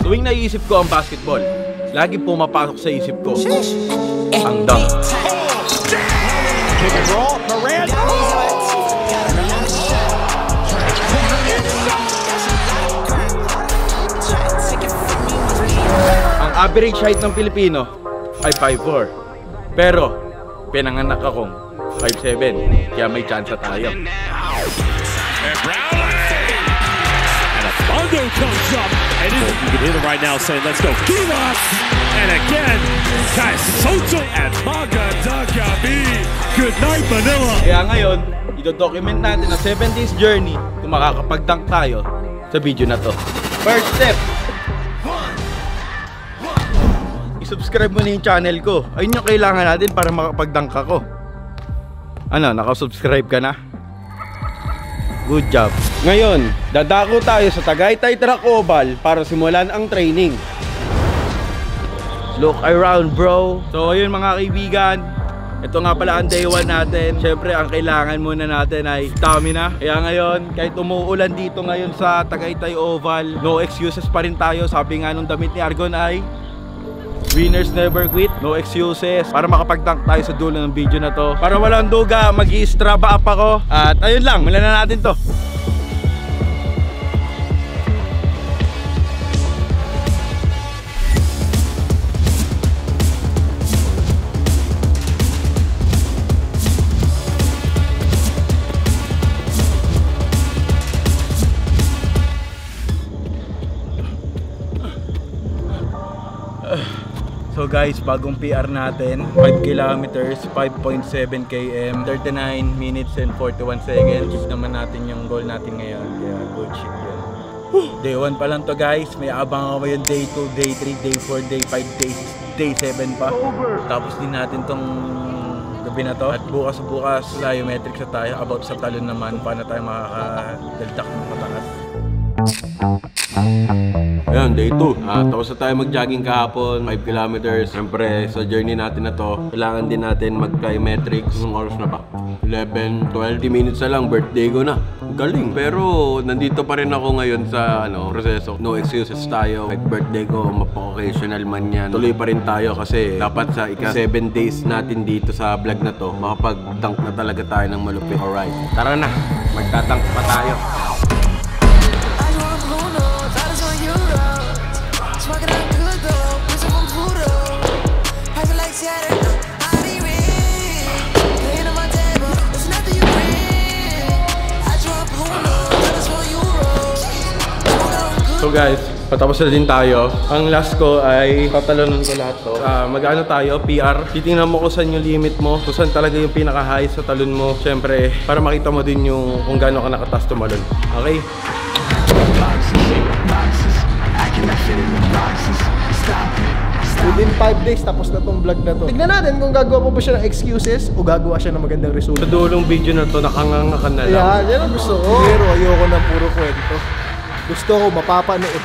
Tuwing naiisip ko ang basketball, lagi pumapasok sa isip ko ang dunk. Pick and roll, Morant. Ang average height ng Pilipino ay 5'4". Pero, pinanganak akong 5'7". Kaya may chance tayo. Mondo comes up, and you can hear them right now saying, "Let's go, Kivas!" And again, Kai Soto at Magandagabi. Good night, Manila. Kaya ngayon, ito-document natin ang 7 days journey kung makakapag-dunk tayo sa video na to. First step, i-subscribe mo na yung channel ko. Ayun yung kailangan natin para makapag-dunk ako. Ano, nakasubscribe ka na? Good job. Ngayon, dadako tayo sa Tagaytay Track Oval para simulan ang training. Look around, bro. So ayun mga kaibigan, ito nga pala ang day 1 natin. Siyempre ang kailangan muna natin ay stamina. Kaya ngayon, kahit umuulan dito ngayon sa Tagaytay Oval, no excuses pa rin tayo. Sabi nga nung damit ni Argon ay winners never quit, no excuses. Para makapag-dunk tayo sa dulo ng video na to. Para walang duga, mag-i-straba up ako. At ayun lang, mulan na natin to. So guys, bagong PR natin, 5 kilometers, 5.7 km, 39 minutes and 41 seconds. Keep naman natin yung goal natin ngayon, kaya good shit yun. Day 1 pa lang to guys, may abang ako yung day 2, day 3, day 4, day 5, day 7 pa. Tapos din natin tong gabi na to. At bukas plyometrics na tayo, about sa talon naman, paano tayo makakadagdak ng matakas. Ayun, day 2. Tapos na tayo mag-jogging kahapon, 5 kilometers. Siyempre, sa journey natin na to, kailangan din natin mag-plyometrics. Anong oras na ba? 11, 20 minutes na lang, birthday ko na. Galing. Pero, nandito pa rin ako ngayon sa proseso. No excuses tayo. Like birthday ko, mapa-occasional man yan. Tuloy pa rin tayo kasi dapat sa ika-7 days natin dito sa vlog na to, makapag-dunk na talaga tayo ng malupit. Alright, tara na. Magta-dunk pa tayo. So guys, patapos na din tayo. Ang last ko ay tatalonan ko lahat to. Mag-ano tayo, PR. Titingnan mo kung saan yung limit mo, kung saan talaga yung pinaka-high sa talon mo. Siyempre, para makita mo din yung kung gaano ka nakatas tumalon. Okay? Within 5 days tapos na tong vlog na to. Tignan natin kung gagawa pa ba siya ng excuses o gagawa siya ng magandang resulta. Sa dulong video na to, nakanganga ka na lang. Yan ang gusto ko. Pero ayoko ng puro kwento. Gusto ko mapapanood.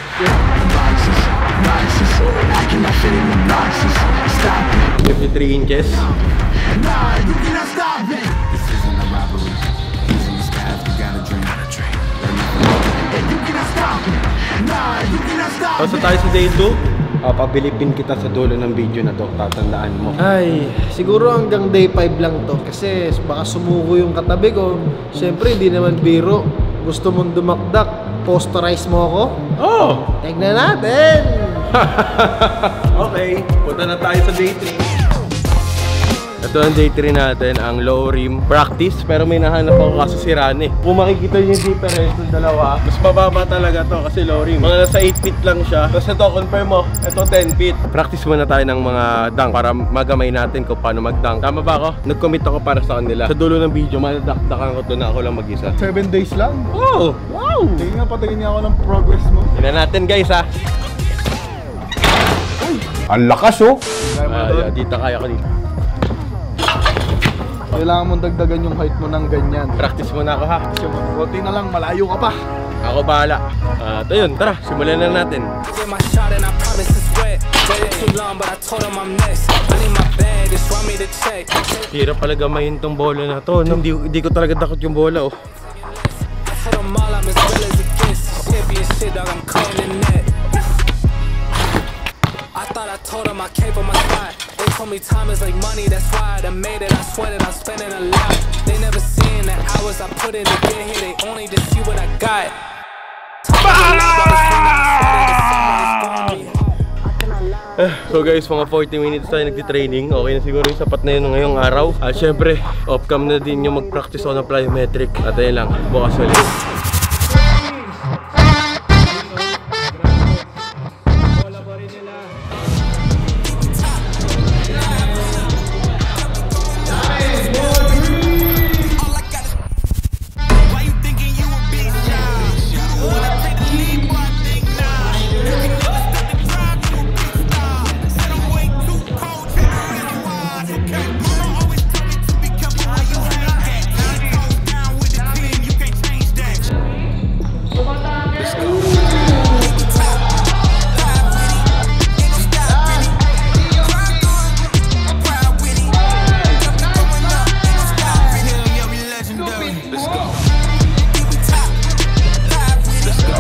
53 inches. Tapos tayo sa day 2. Pabilipin kita sa dulo ng video na to, tatandaan mo. Ay, siguro hanggang day 5 lang to. Kasi baka sumuko yung katabi ko. Siyempre, hindi naman biro. Gusto mong dumakdak, posterize mo ako? Oh! Tignan natin! Okay, punta na tayo sa day 3. Ito ang day 3 natin, ang low rim practice. Pero may nahanap ako kaso si Rani. Kung makikita niyo yung difference ng dalawa, mas mababa talaga to kasi low rim. Mga nasa 8 feet lang siya. Tapos ito, confirm mo, ito 10 feet. Practice muna tayo ng mga dunk para magamay natin kung paano mag-dunk. Tama ba ako? Nag-commit ako para sa kanila. Sa dulo ng video, madakdakan ko doon na ako lang mag-isa. 7 days lang? Oh! Wow! Tingnan nga, patingin niya ako ng progress mo. Tingnan natin guys ha. Ang lakas oh! Dito kaya ko dito. Kailangan mong dagdagan yung height mo ng ganyan. Practice muna ako ha. Konti na lang, malayo ka pa. Ako bahala. At ayun, tara, simulan na natin. Hirap pala gamayin tong bola na to, no? Hindi ko talaga dakot yung bola, oh. told them I came from my spot. They told me time is like money, that's why I done made it. I sweat it, I'm spending a lot. They never seen the hours I put in to get here. They only just see what I got. So guys, mga 40 minutes tayo nagti-training. Okay na siguro yung sapat na yun ngayong araw. At syempre, off-cam na din yung mag-practice ako ng plyometric. At ayun lang, bukas ulit.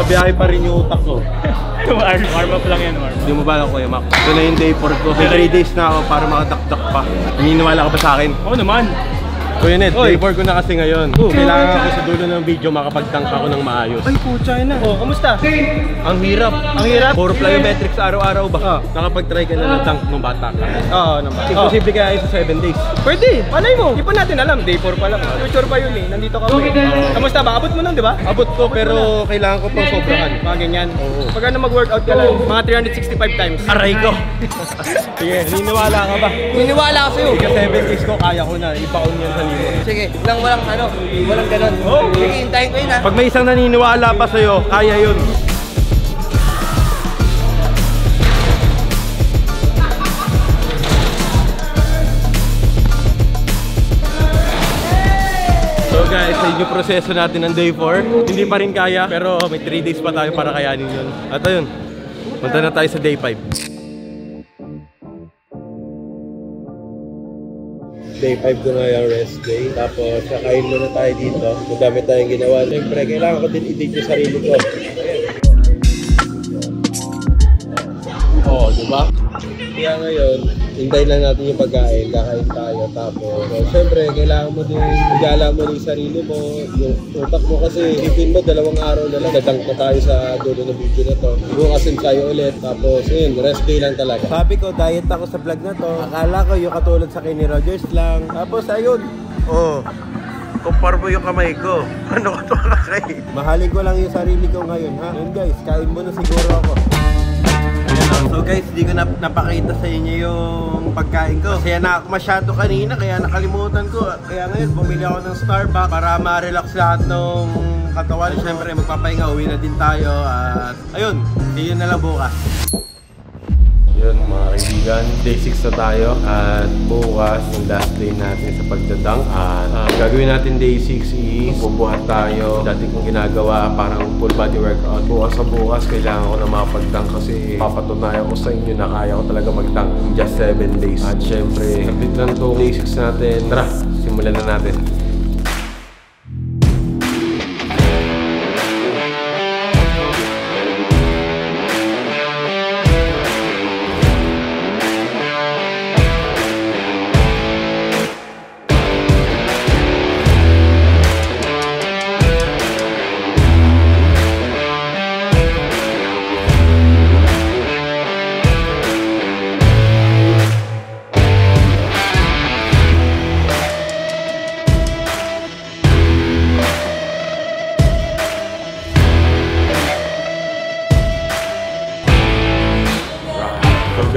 Biyahe pa rin yung utak ko. Warm up lang yan, warm up. Hindi mo ba ako Kuya Mac? Ito na yung day 4 ko. May 3 days na ako para makadakdak pa. Naniniwala ka ba sa akin? Oo naman. Kuya Ned, day 4 ko na kasi ngayon. Kailangan ako sa dulo ng video makapag-tank ako ng maayos. Ay, pucha na. Oh, kamusta? Ang hirap. Ang hirap? Puro plyometrics araw-araw ba? Nakapag-try ka na ng tank nung bata ka. Oo naman. Imposible kaya yun sa 7 days. Pwede. Palay mo. Di pa natin alam. Day 4 pa lang. Future pa yun eh. Nandito ka pa eh. Kamusta ba? Abot mo nun, di ba? Abot ko pero kailangan ko pang sobrahan. Mga ganyan. Oo. Pag ano mag-workout ka lang, mga 365 times. Aray ko! Sige, naniniwala ka ba? Niniwala ako sa'yo. Ika 7 days ko, kaya ko na. Ipaon yan sa limo. Sige, walang ganon. Sige, hintayin ko yun ha. Pag may isang naniniwala pa sa'yo, kaya yun. So guys, sa yung proseso natin ng day 4, hindi pa rin kaya, pero may 3 days pa tayo para kayanin yun. At ayun, punta na tayo sa day 5. Day 5 ko na yung rest day. Tapos, kakain muna tayo dito. Madami tayong ginawa. Siyempre, kailangan ko din i-dig yung sarili ko. Oo, diba? Kaya ngayon, hintayin lang natin yung pagkain. Kakain tayo. Tapos, siyempre, kailangan mo din igala mo yung sarili mo. Yung utak mo kasi, isipin mo, 2 araw na lang. Dadang na tayo sa dulo ng video na to. Bukas tayo ulit. Tapos, yun, rest day lang talaga. Sabi ko, diet ako sa vlog na to. Akala ko yung katulad sa Kenny Rogers lang. Tapos, ayun. Oh, kumpar mo yung kamay ko. Ano ko to kakay? Mahalin ko lang yung sarili ko ngayon, ha? Yun guys, kain mo na siguro ako. So guys, di ko napakita sa inyo yung pagkain ko. Kasi na ako masyado kanina, kaya nakalimutan ko. Kaya ngayon, bumili ako ng Starbucks para ma-relax lahat ng katawan. Siyempre, magpapahinga, uwi na din tayo. At ayun, see you na lang bukas. Yun mga kaibigan, day 6 na tayo. At bukas, yung last day natin sa pagdadang. At gagawin natin day 6 is bubuhat tayo. Dati kong ginagawa, parang full body workout. Bukas sa bukas, kailangan ko na makapag-dunk kasi papatunayan ko sa inyo na kaya ko talaga mag-dunk in just 7 days. At syempre, kapit lang to day 6 natin. Tara, simulan na natin.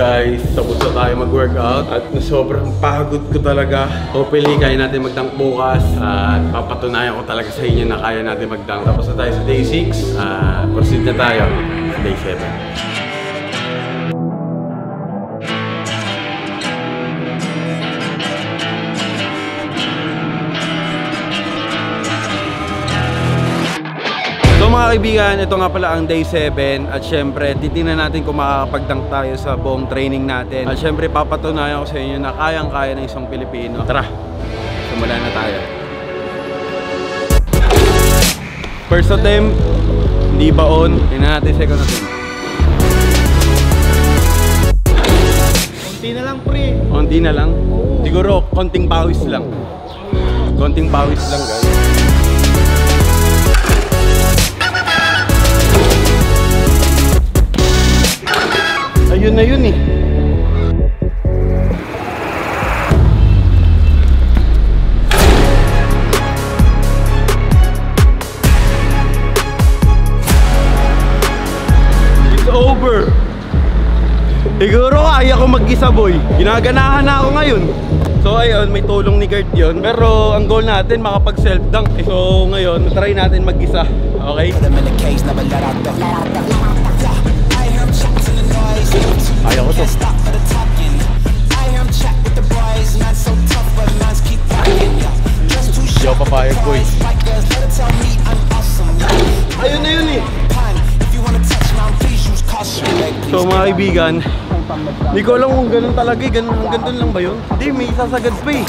Guys, tapos na tayo mag-workout at sobrang pagod ko talaga. Hopefully, kaya natin mag-dunk bukas at papatunayan ko talaga sa inyo na kaya natin mag-dunk. Tapos na tayo sa day 6 at proceed na tayo sa day 7. So mga kaibigan, ito nga pala ang day 7 at syempre titingnan natin kung makakapag-dunk tayo sa buong training natin. At syempre papatunayan ko sa inyo na kayang-kaya ng isang Pilipino. Tara, simulan na tayo. First attempt, hindi baon. Tingnan natin second attempt. Konti na lang, pre. Konti na lang. Siguro, konting pawis lang. Konting pawis lang, guys. Ayun na yun eh. It's over. Siguro kaya ko mag-isa, boy. Ginaganahan na ako ngayon. So ayun, may tulong ni Kurt yun. Pero ang goal natin, makapag self-dunk. So ngayon, try natin mag-isa. Okay? Ayaw ko to. Hindi ako papayag, boy. Ayun na yun eh. So mga kaibigan, hindi ko alam kung ganun talaga eh. Ganun lang ba yun? Hindi, may sasagad pa eh.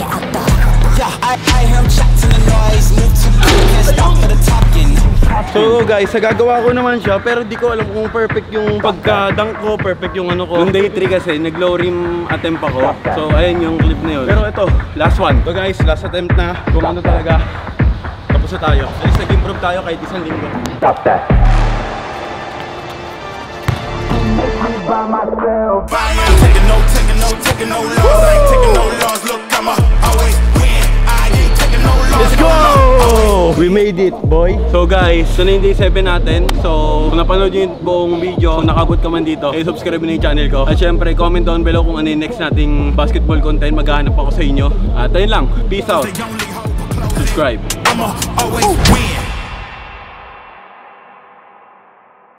So guys, nagagawa ko naman siya, pero di ko alam kung perfect yung pagka-dunk ko, perfect yung ano ko. Yung day 3 kasi, nag-low rim attempt ako. So ayun yung clip na yun. Pero ito, last one. So guys, last attempt na. Kung ano talaga, tapos na tayo. At least nag-improve tayo kahit isang linggo. Stop that. Let's go! We made it, boy. So guys, ito na yung day 7 natin. So kung napanood nyo yung buong video, kung nakabot ka man dito, subscribe na yung channel ko. At syempre, comment down below kung ano yung next nating basketball content. Maghahanap ako sa inyo. At ayun lang, peace out. Subscribe.